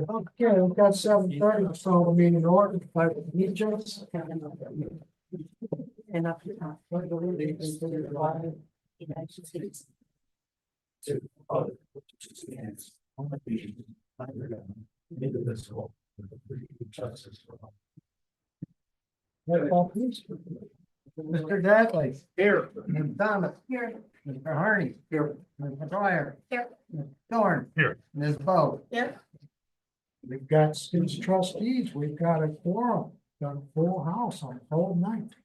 Okay, we've got 7:30, so the meeting in order. By Regents. And up to top. United States. Indivisible, with liberty and justice for all. Roll call, please. Mr. Dudley. Here. Ms. Thomas. Here. Mr. Harney. Here. Ms. McGuire. Here. Ms. Thorne. Here. Ms. Bo. Here. We've got six trustees, we've got a quorum, got a full house on a whole night.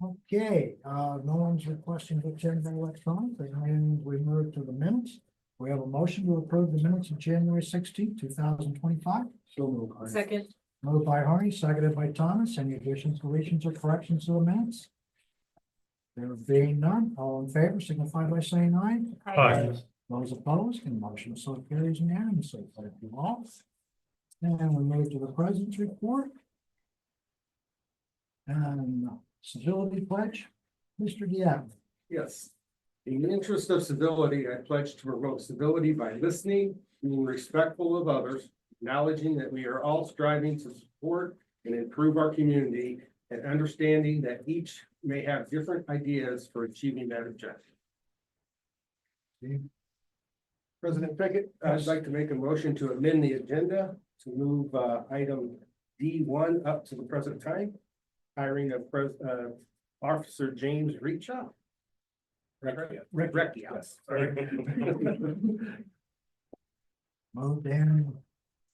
Okay, no one's requesting to attend by electronic, and we move to the minutes. We have a motion to approve the minutes of January 16th, 2025. So moved. Second. Moved by Harney, seconded by Thomas. Any additions, deletions, or corrections to the minutes? There being none, all in favor signify by saying aye. Aye. Those opposed, and motion so carries unanimously. Thank you all. And we move to the president's report. And civility pledge, Mr. Diab. Yes. In the interest of civility, I pledge to promote civility by listening, being respectful of others, acknowledging that we are all striving to support and improve our community, and understanding that each may have different ideas for achieving that objective. President Pickett, I'd like to make a motion to amend the agenda to move item D1 up to the present time. Hiring of Officer James Reachout. Recchia, yes. Sorry. Moved and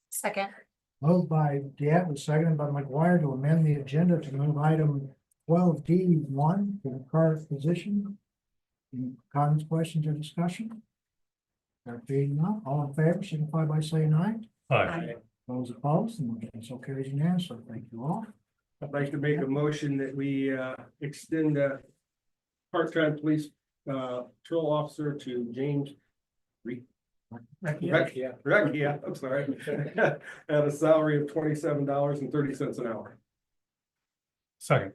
Second. moved by Diab, seconded by McGuire to amend the agenda to move item 12D1 to the current position. Any comments, questions, or discussion? There being none, all in favor signify by saying aye. Aye. Those opposed, and motion so carries unanimously. Thank you all. I'd like to make a motion that we extend the part-time police patrol officer to James Recchia, I'm sorry, at a salary of $27.30 an hour. Second.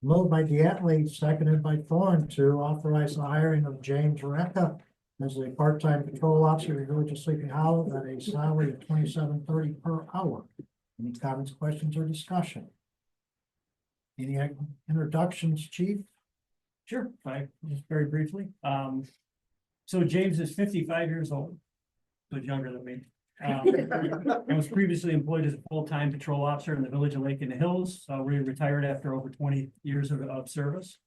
Moved by Diatley, seconded by Thorne to authorize the hiring of James Recca as a part-time patrol officer to Village of Sleepy Hollow at a salary of $27.30 per hour. Any comments, questions, or discussion? Any introductions, Chief? Sure, just very briefly. So James is 55 years old, so he's younger than me. I was previously employed as a full-time patrol officer in the Village of Lake in the Hills. We retired after over 20 years of service.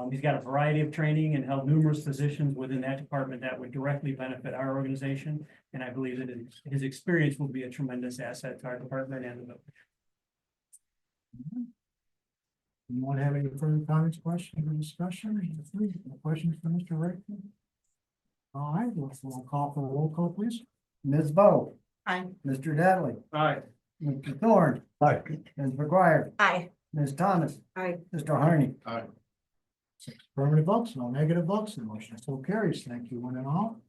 He's got a variety of training and held numerous positions within that department that would directly benefit our organization. And I believe that his experience will be a tremendous asset to our department and the village. Anyone have any further comments, questions, or discussion? Questions for Mr. Rick? All right, we'll call for a roll call, please. Ms. Bo. Aye. Mr. Dudley. Aye. Mr. Thorne. Aye. Ms. McGuire. Aye. Ms. Thomas. Aye. Mr. Harney. Aye. 6 affirmative votes, no negative votes, the motion so carries. Thank you, one and all.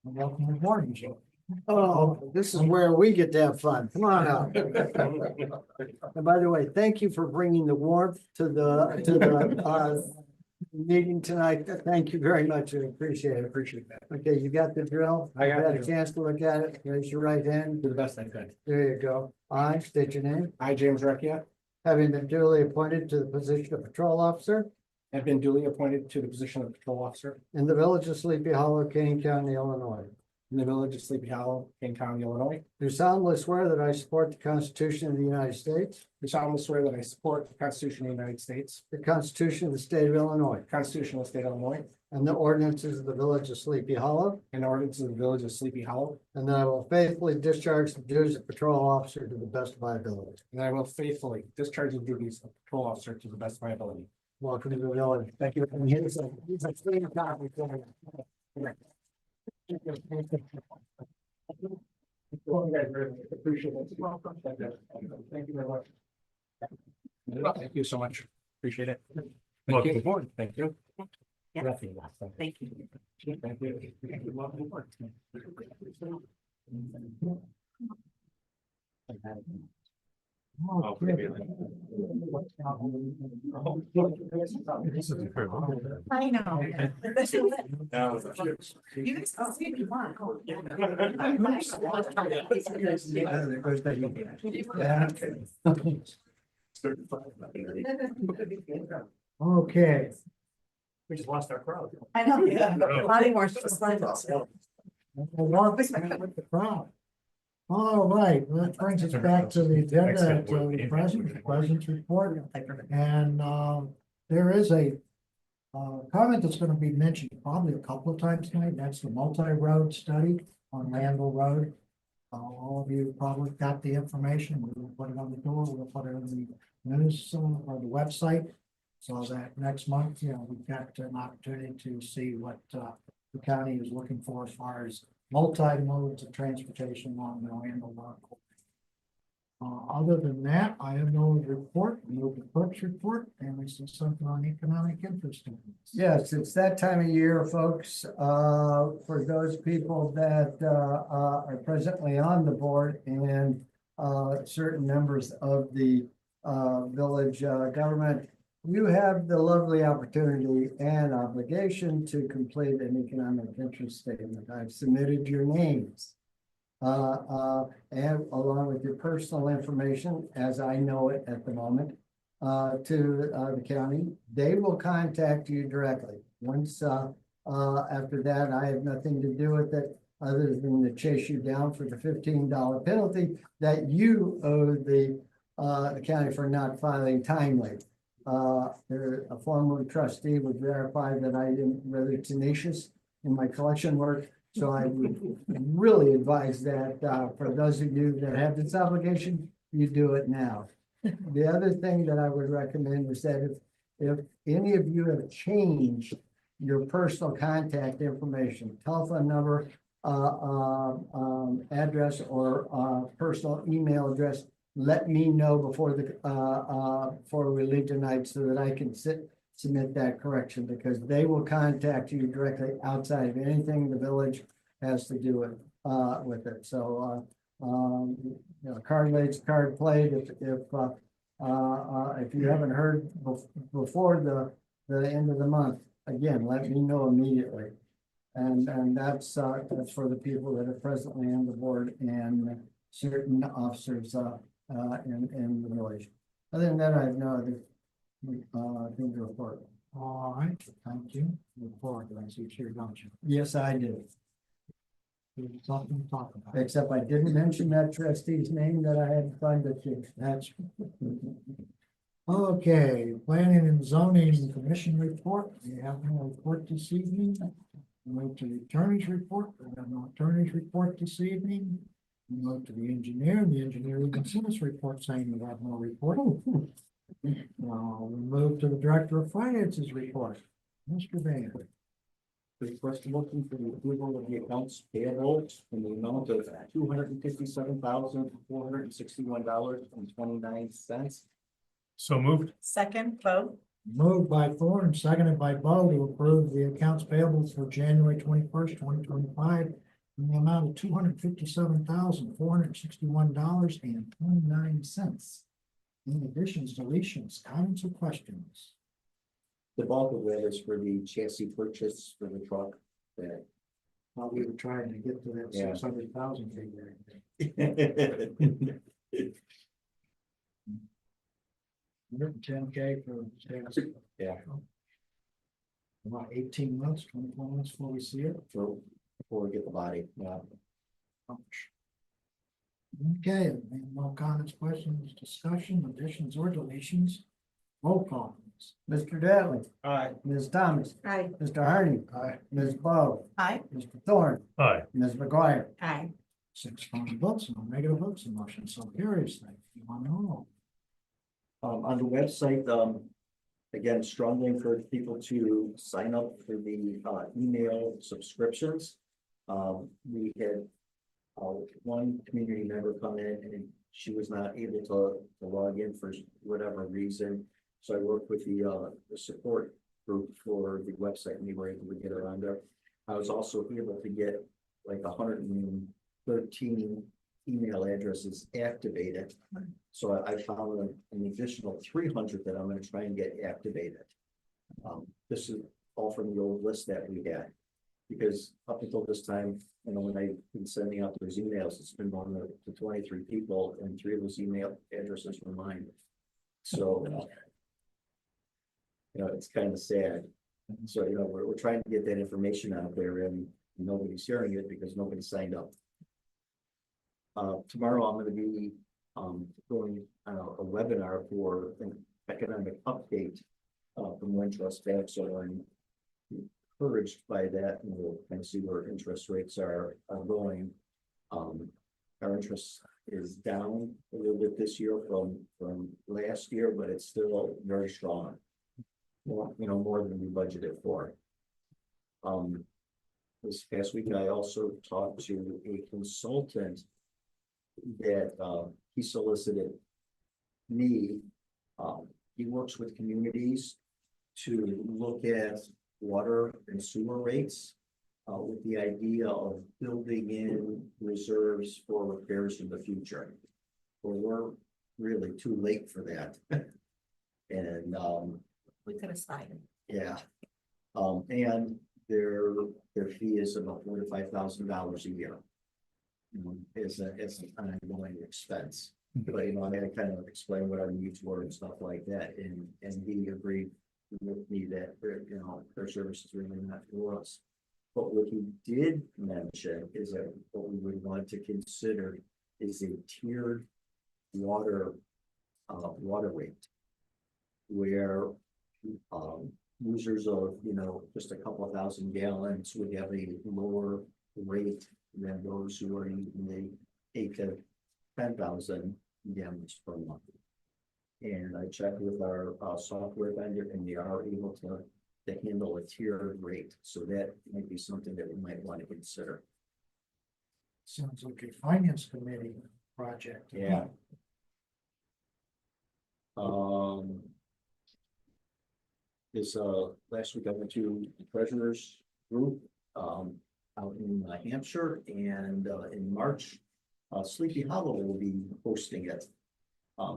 And welcome aboard, Michelle. Oh, this is where we get to have fun. Come on out. And by the way, thank you for bringing the warmth to the meeting tonight. Thank you very much. I appreciate it. Appreciate that. Okay, you got the drill? I got Had a it. chance to look at it. Raise your right hand. Do the best I could. There you go. I state your name. I, James Recchia, Having been duly appointed to the position of patrol officer have been duly appointed to the position of patrol officer in the Village of Sleepy Hollow, Kane County, Illinois. in the Village of Sleepy Hollow, King County, Illinois. Do solemnly swear that I support the Constitution of the United States, Do solemnly swear that I support the Constitution of the United States, the Constitution of the State of Illinois, the Constitution of the State of Illinois, and the ordinances of the Village of Sleepy Hollow, and the ordinances of the Village of Sleepy Hollow, and that I will faithfully discharge the duties of patrol officer to the best of my ability. and I will faithfully discharge the duties of patrol officer to the best of my ability. Welcome to the village. Thank you. And here's a clean copy for you. Appreciate it. Thank you very much. Thank you so much. Appreciate it. Welcome aboard. Thank you. Yeah. Thank you. Thank you. Thank you. Welcome aboard. Okay. I know. You guys can see if you want. Okay, We just lost our crowd. I know, yeah. Not anymore, it's just like. we'll walk with the crowd. All right, well, that brings us back to the agenda, to the president's report. And there is a comment that's gonna be mentioned probably a couple of times tonight. That's the multi-road study on Randall Road. All of you probably got the information. We'll put it on the door. We'll put it on the news or the website. So that next month, we've got an opportunity to see what the county is looking for as far as multi-modes of transportation along the Randall Road. Other than that, I have no report. Move the clerk's report, and this is something on economic interest. Yes, it's that time of year, folks, for those people that are presently on the board and certain members of the village government. You have the lovely opportunity and obligation to complete an economic interest statement. I've submitted your names. And along with your personal information, as I know it at the moment, to the county. They will contact you directly. Once, after that, I have nothing to do with it other than to chase you down for the $15 penalty that you owe the county for not filing timely. A former trustee would verify that I am rather tenacious in my collection work. So I would really advise that for those of you that have this obligation, you do it now. The other thing that I would recommend is that if any of you have changed your personal contact information, telephone number, address, or personal email address, let me know before we leave tonight so that I can submit that correction, because they will contact you directly outside of anything the village has to do with it. So, card laid's card played. If you haven't heard before the end of the month, again, let me know immediately. And that's for the people that are presently on the board and certain officers in the village. Other than that, I have no other thing to report. All right, thank you. Report, I see it's here, don't you? Yes, I do. There's something to talk about. Except I didn't mention that trustee's name that I had to find it. That's. Okay, planning and zoning commission report. We have no report this evening. We move to the attorney's report. We have no attorney's report this evening. We move to the engineer even sent us report saying we have no report. We move to the director of finances report, Mr. Van. Request motion for the approval of the accounts payable in the amount of $257,461.29. So moved. Second, vote. Moved by Thorne, seconded by Bo to approve the accounts payable for January 21st, 2025. In the amount of $257,461.29. In additions, deletions, comments, or questions? The bulk of that is for the chassis purchase for the truck that. While we were trying to get to that Yeah. 600,000 figure. 110K for. Yeah. About 18 months, 24 months before we see it. So before we get the body, yeah. Okay, no comments, questions, discussion, additions, or deletions. Roll call, please. Mr. Dattley. Aye. Ms. Thomas. Aye. Mr. Hardy. Aye. Ms. Bo. Aye. Mr. Thorne. Aye. Ms. McGuire. Aye. 6 affirmative votes, no negative votes, the motion so carries. Thank you. On roll. On the website, again, strongly encourage people to sign up for the email subscriptions. We had one community member come in and she was not able to log in for whatever reason. So I worked with the support group for the website and we were able to get her on there. I was also able to get like 113 email addresses activated. So I found an additional 300 that I'm gonna try and get activated. This is all from the old list that we had. Because up until this time, when I've been sending out those emails, it's been going to 23 people, and 3 of those email addresses were mine. So, it's kind of sad. So, we're trying to get that information out there, and nobody's hearing it because nobody signed up. Tomorrow I'm going to be going on a webinar for an economic update from Wintrust Bank, so I'm encouraged by that, and we'll kind of see where interest rates are going. Our interest is down a little bit this year from last year, but it's still very strong. More than we budgeted for. This past week, I also talked to a consultant that he solicited me. He works with communities to look at water and sewer rates with the idea of building in reserves for repairs in the future. Well, we're really too late for that. And We could have started. yeah, and their fee is about $4,000 to $5,000 a year. It's an ongoing expense. But I had to kind of explain what our needs were and stuff like that, and he agreed with me that their service is really not for us. But what he did mention is that what we would want to consider is a tiered water rate, where users of just a couple of thousand gallons would have a lower rate than those who are using the 8,000 to 10,000 gallons per month. And I checked with our software vendor, and they are able to handle a tiered rate. So that might be something that we might want to consider. Sounds like a finance committee project. Yeah. This last week I went to the treasurer's group out in Hampshire, and in March, Sleepy Hollow will be hosting it.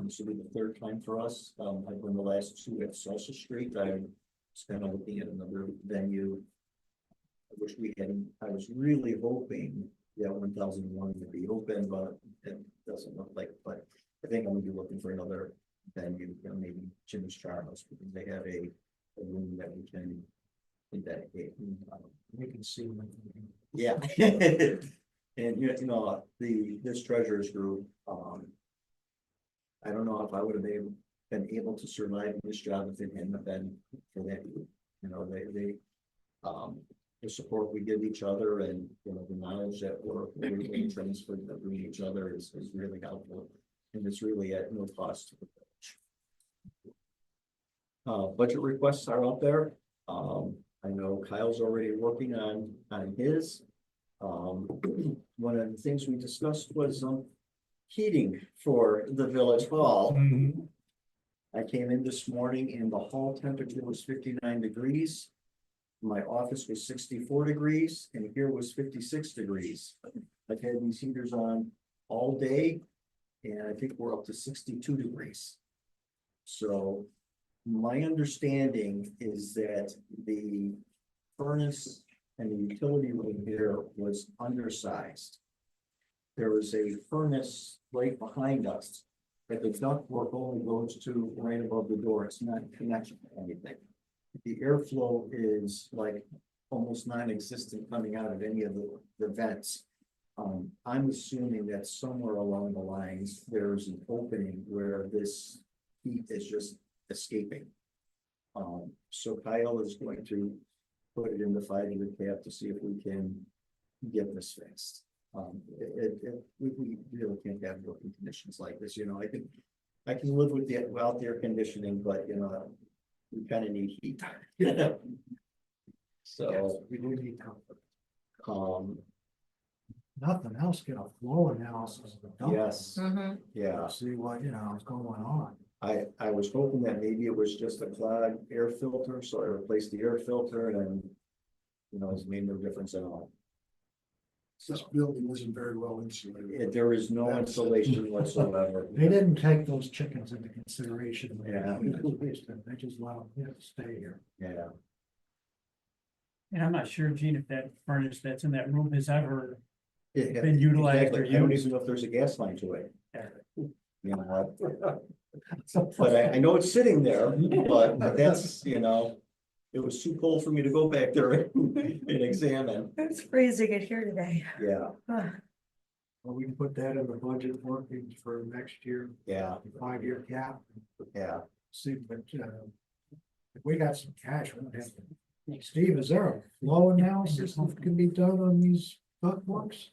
This will be the 3rd time for us. I've been the last 2 at Salsa Street. I'm kind of looking at another venue, which I was really hoping that 1001 would be open, but it doesn't look like. But I think I'm gonna be looking for another venue, maybe Jimmy's Charles, because they have a room that we can dedicate. We can see them. Yeah. And this treasurer's group, I don't know if I would have been able to survive in this job if it hadn't been for that group. The support we give each other, and the knowledge that we're transferred that we each other is really helpful, and it's really at no cost to the village. Budget requests are out there. I know Kyle's already working on his. One of the things we discussed was heating for the village hall. Mm-hmm. I came in this morning and the hall temperature was 59 degrees. My office was 64 degrees, and here was 56 degrees. I've had these heaters on all day, and I think we're up to 62 degrees. So my understanding is that the furnace and the utility room here was undersized. There was a furnace right behind us, but the ductwork only goes to right above the door. It's not connected to anything. The airflow is like almost non-existent coming out of any of the vents. I'm assuming that somewhere along the lines, there's an opening where this heat is just escaping. So Kyle is going to put it in the 5-year cap to see if we can get this fixed. We really can't have working conditions like this. I can live with without the air conditioning, but we kind of need heat. So We do need comfort. Nothing else, get a flow analysis of the dump. yes, yeah. See what, is going on. I was hoping that maybe it was just a clogged air filter, so I replaced the air filter, and it's made no difference at all. This building isn't very well insulated. There is no insulation whatsoever. They didn't take those chickens into consideration. Yeah. They just allowed them to stay here. Yeah, And I'm not sure, Gene, if that furnace that's in that room has ever It- been utilized exactly. or I don't used. even know if there's a gas line to it. Yeah. You know, but I know it's sitting there, but that's, you know, it was too cold for me to go back there and examine. It's freezing in here today. Yeah, Ah, Well, we can put that in the budget workings for next year, yeah, 5-year cap. yeah. See, but, if we got some cash, we don't have to. Steve, is there a flow analysis that can be done on these ductworks?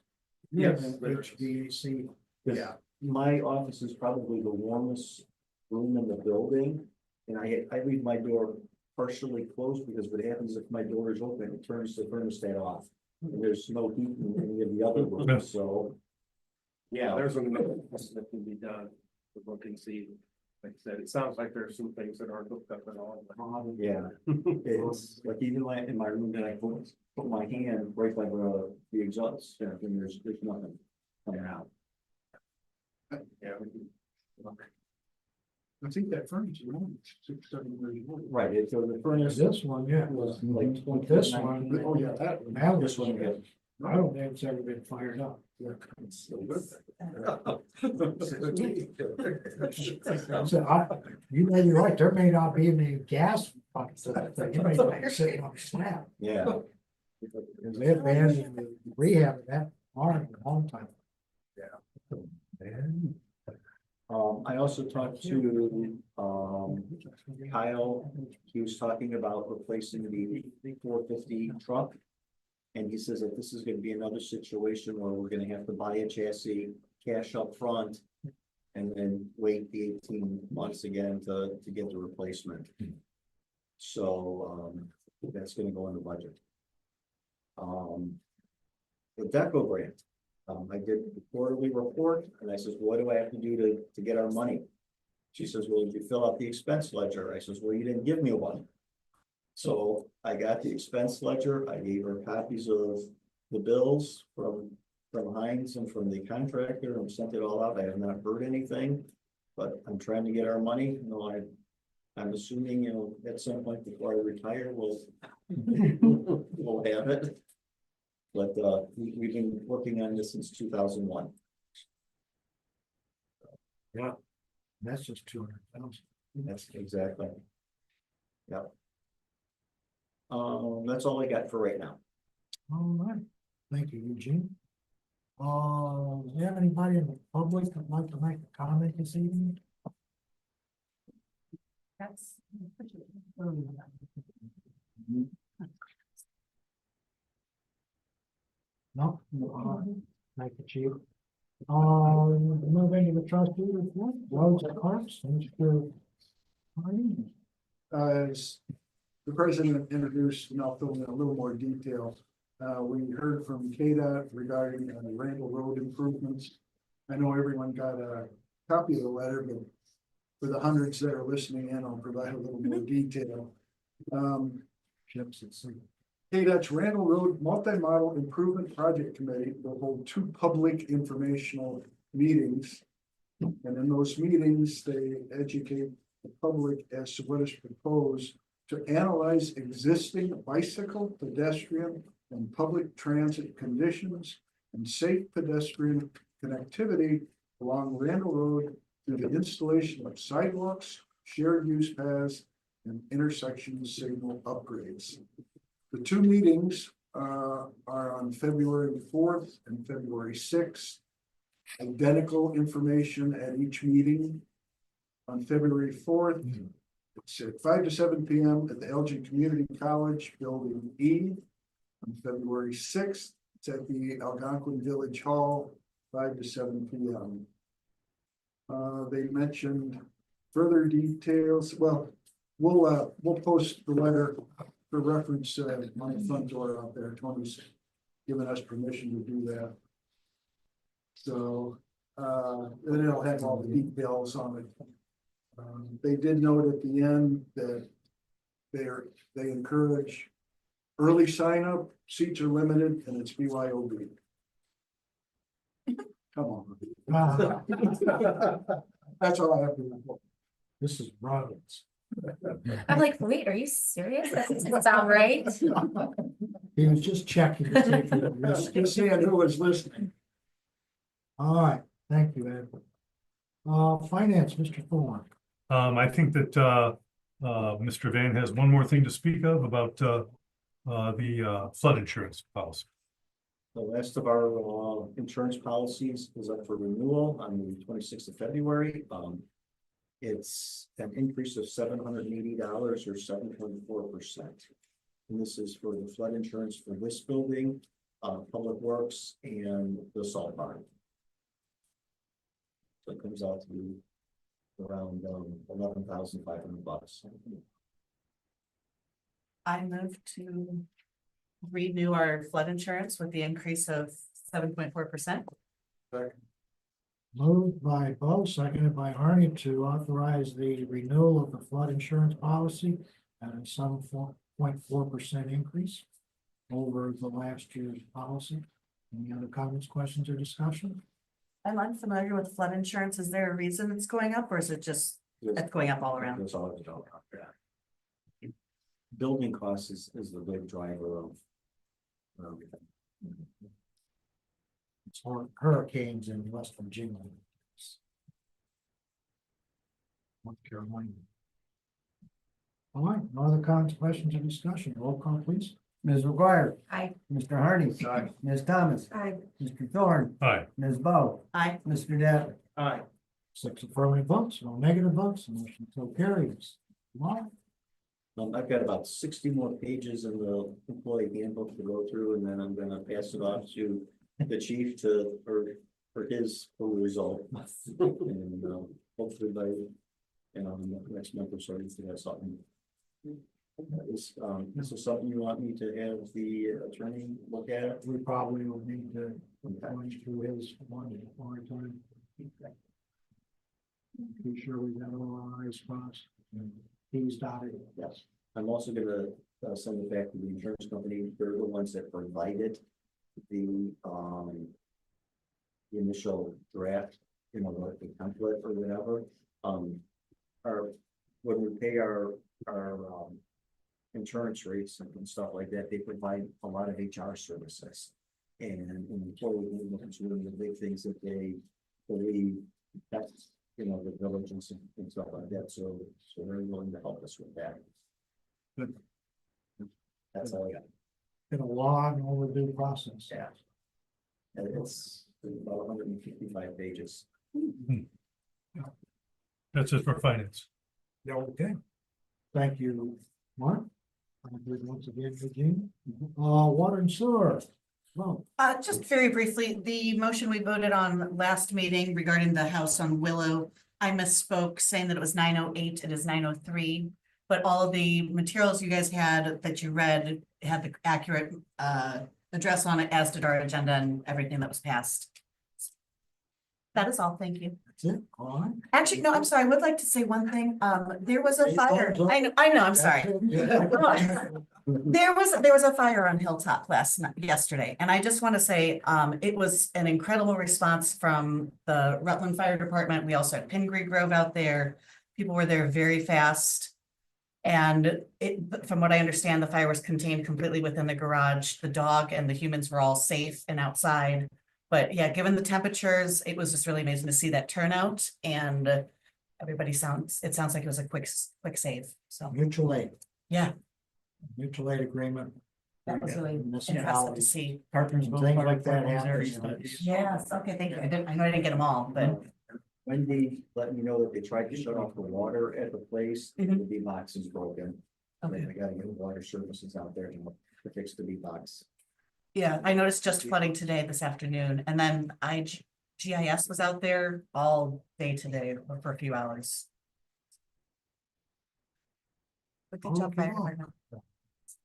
Yes. HVAC. Yeah, my office is probably the warmest room in the building. And I leave my door partially closed because what happens if my door is open, it turns the thermostat off. And there's no heat in any of the other rooms, so. Yeah, there's an analysis that can be done to look and see. Like I said, it sounds like there's some things that aren't hooked up at all. Yeah, it's like even like in my room that I put my hand right by the exhaust, and there's nothing coming out. Yeah. I think that furnace is only 6-7 years old. Right, it's so the furnace This one, yeah. was like But this one, Oh, yeah, that one. now This one, yeah. I don't think it's ever been fired up. So you may be right, there may not be any gas pumps to that thing, it may be sitting on a slab. Yeah, Because they have been rehab that arm a long time. I also talked to, Kyle, he was talking about replacing the 450 truck. And he says that this is gonna be another situation where we're gonna have to buy a chassis, cash up front. And then wait the 18 months again to get the replacement. So, that's gonna go in the budget. The DECO grant, I did the quarterly report and I says, what do I have to do to get our money? She says, well, did you fill out the expense ledger? I says, well, you didn't give me one. So I got the expense ledger, I gave her copies of the bills from Heinz and from the contractor and sent it all out. I have not heard anything. But I'm trying to get our money, you know, I'm assuming, you know, at some point before I retire, we'll have it. But we've been working on this since 2001. That's just 200,000. That's exactly. Yep. That's all I got for right now. All right, thank you, Eugene. Do you have anybody in the public that'd like to make a comment this evening? That's. No? Thank you, Chief. Move into the trustee report, roads and parks, Mr. Hardy. As the president introduced, and I'll fill in a little more detail. We heard from KDOT regarding Randall Road improvements. I know everyone got a copy of the letter, but for the hundreds that are listening in, I'll provide a little more detail. KDOT's Randall Road Multi-Model Improvement Project Committee will hold 2 public informational meetings. And in those meetings, they educate the public as to what is proposed to analyze existing bicycle, pedestrian, and public transit conditions and safe pedestrian connectivity along Randall Road through the installation of sidewalks, shared use paths, and intersection signal upgrades. The 2 meetings are on February 4th and February 6th. Identical information at each meeting. On February 4th, it's at 5 to 7 p.m. at the Elgin Community College, Building E. On February 6th, it's at the Algonquin Village Hall, 5 to 7 p.m. They mentioned further details. Well, we'll post the letter for reference to my front door out there. Tony's given us permission to do that. So, then it'll have all the details on it. They did note at the end that they encourage early sign up, seats are limited, and it's BYOB. Come on. Ah, That's all I have to report. this is Rollins. I'm like, wait, are you serious? That doesn't sound right. He was just checking to see if you had missed it. Just seeing who was listening. All right, thank you, Ed. Finance, Mr. Thorne. I think that, Mr. Van has one more thing to speak of about, the flood insurance policy. The last of our insurance policies is up for renewal on the 26th of February. It's an increase of $780 or 7.4%. And this is for the flood insurance for this building, Public Works, and the salt barn. So it comes out to be around $11,500. I move to renew our flood insurance with the increase of 7.4%. Moved by Bo, seconded by Arnie to authorize the renewal of the flood insurance policy at a 7.4% increase over the last year's policy. Any other comments, questions, or discussion? I'm unfamiliar with flood insurance. Is there a reason it's going up or is it just, it's going up all around? It's all going up, yeah. Building costs is the big driver of everything. It's hurricanes in West Virginia. North Carolina. All right, no other comments, questions, or discussion. Roll call, please. Ms. McGuire. Aye. Mr. Harney. Aye. Ms. Thomas. Aye. Mr. Thorne. Aye. Ms. Bo. Aye. Mr. Dattley. Aye. 6 affirmative votes, no negative votes, the motion so carries. Well, I've got about 60 more pages in the employee handbook to go through, and then I'm gonna pass it off to the chief for his full result. And hopefully by, next month or so, we should have something. This is something you want me to have the attorney look at? we probably will need to go through his one more time. Be sure we got all our eyes crossed. He's dotted. Yes. I'm also gonna send it back to the insurance company. They're the ones that provided the initial draft, the template or whatever. When we pay our insurance rates and stuff like that, they provide a lot of HR services. And in employee handbook is one of the big things that they believe that's, the village and stuff like that. So they're willing to help us with that. Good. That's all I got. Been a long overdue process. Yeah. And it's about 155 pages. That's it for finance. Yeah, okay. Thank you, Mark. Once again, Eugene. Water and sewer. Well, Just very briefly, the motion we voted on last meeting regarding the house on Willow, I misspoke saying that it was 9:08, it is 9:03. But all of the materials you guys had that you read had the accurate address on it, as did our agenda and everything that was passed. That is all, thank you. that's it. All right. Actually, no, I'm sorry, I would like to say one thing. There was a Hey, fire. thumbs up. I know, I'm sorry. That's it. There was a fire on Hilltop yesterday, and I just want to say, it was an incredible response from the Rutland Fire Department. We also had Pingree Grove out there. People were there very fast. And from what I understand, the fire was contained completely within the garage. The dog and the humans were all safe and outside. But yeah, given the temperatures, it was just really amazing to see that turnout, and it sounds like it was a quick save. So Mutual aid. yeah, Mutual aid agreement. that was really impressive to Municipalities. see. Carpentersville. Things Fire like that Department was there, happen. East Side. Yes, okay, thank you. I know I didn't get them all, but Wendy let me know that they tried to shut off the water at the place. The Mhm. B box is broken. Okay. I gotta get water services out there to fix the B box. yeah, I noticed just flooding today, this afternoon, and then GIS was out there all day today for a few hours. But good job, Fire Department.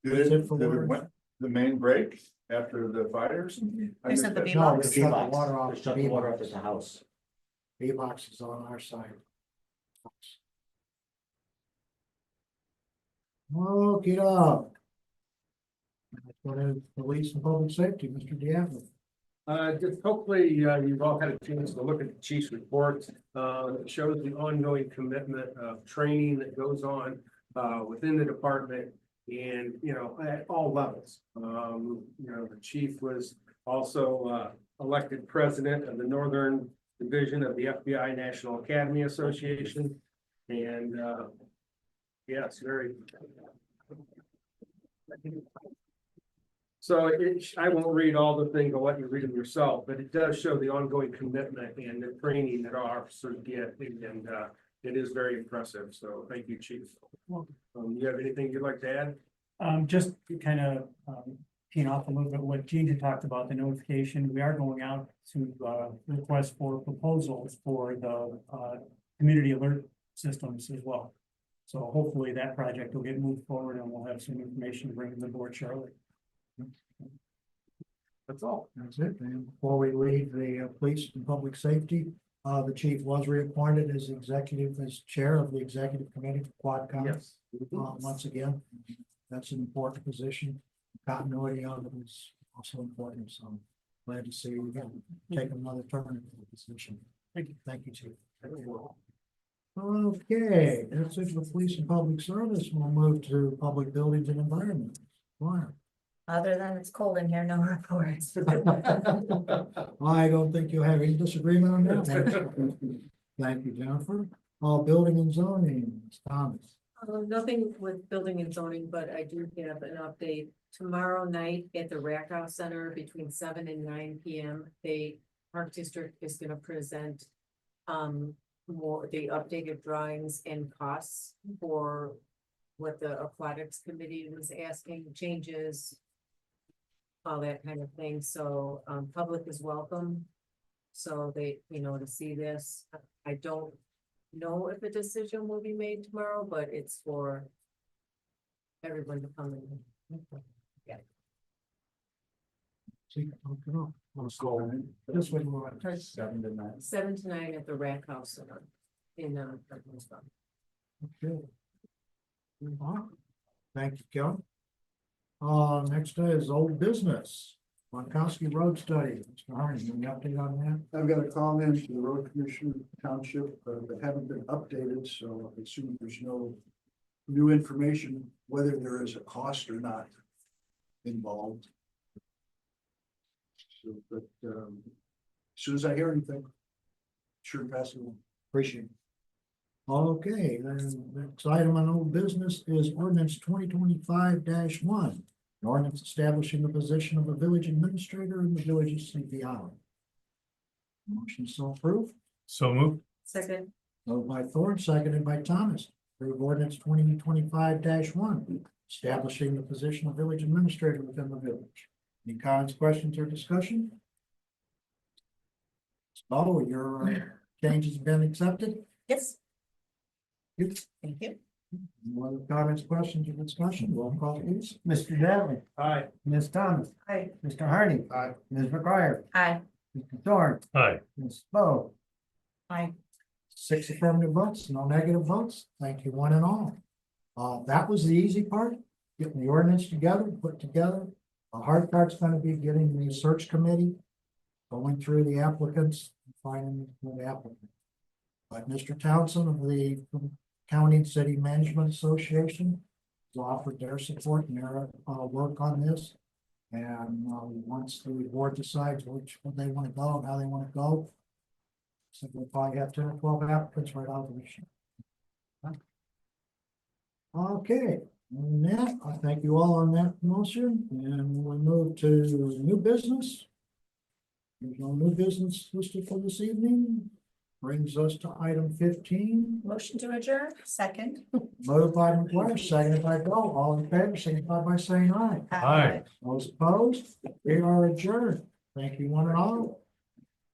That's it for water. the main break after the fires? They said the B No, box. they B shut the box. water off. They shut the water off at the house. B box is on our side. Okay, dog. Go to police and public safety, Mr. Diablo. Just hopefully, you've all had a chance to look at the chief's report. It shows the ongoing commitment of training that goes on, within the department and, at all levels. The chief was also, elected president of the Northern Division of the FBI National Academy Association. And, yes, very. So I won't read all the things, I'll let you read them yourself, but it does show the ongoing commitment and the training that our officers get, and it is very impressive, so thank you, chief. You have anything you'd like to add? Just kind of, keying off a little bit what Gene had talked about, the notification, we are going out to, request for proposals for the, community alert systems as well. So hopefully that project will get moved forward and we'll have some information to bring to the board shortly. That's all. That's it. And before we leave the police and public safety, the chief was reappointed as as chair of the executive committee for Quad County. Yes. Once again, that's an important position. Continuity on it is also important. So I'm glad to see you again take another turn in the position. Thank you. Thank you, chief. Okay, that's it for police and public service. We'll move to public buildings and environment. Wow. Other than it's cold in here, no reports. I don't think you'll have any disagreement on that. Thank you, Jennifer. Building and zoning, Thomas. Nothing with building and zoning, but I do have an update. Tomorrow night at the Rack House Center between 7 and 9 PM, the Park District is gonna present more the updated drawings and costs for what the aquatics committee was asking, changes, all that kind of thing. So public is welcome. So they, to see this. I don't know if a decision will be made tomorrow, but it's for everyone to come in. Yeah. See, okay, no. Let's go. This way, we're at 7 to 9. 7 to 9 at the Rack House Center in Kirkland's. Okay. Thank you, Kelly. Next is old business. Monkowski Road Study. Mr. Harney, any update on that? I've got a comment to the road commissioner township that haven't been updated, so I assume there's no new information, whether there is a cost or not involved. So, but as soon as I hear anything, sure pass it on. Appreciate it. Okay, then next item on old business is ordinance 2025-1. An ordinance establishing the position of a village administrator in the village of Sleepy Hollow. Motion so approved. So moved. Second, Moved by Thorne, seconded by Thomas. Approve ordinance 2025-1, establishing the position of village administrator within the village. Any comments, questions, or discussion? So your change has been accepted? Yes, Good. thank you. Any other comments, questions, or discussion? Roll call, please. Mr. Dattley, Aye. Ms. Thomas, hi, Mr. Harney. Aye. Ms. McGuire, Hi, Mr. Thorne, Aye. Ms. Bo. Hi. 6 affirmative votes, no negative votes. Thank you, one and all. That was the easy part, getting the ordinance together, put together. The hard part's gonna be getting the search committee, going through the applicants, and finding the applicant. But Mr. Townsend of the County and City Management Association has offered their support and their work on this. And once the board decides which one they want to go and how they want to go, so we'll probably have 10 or 12 applicants right out of the chute. Okay, and that, I thank you all on that motion, and we move to new business. There's no new business listed for this evening. Brings us to item 15. motion to adjourn? Second. Moved by McGuire, seconded by Bill. All in favor, signify by saying aye. Aye. Those opposed, we are adjourned. Thank you, one and all.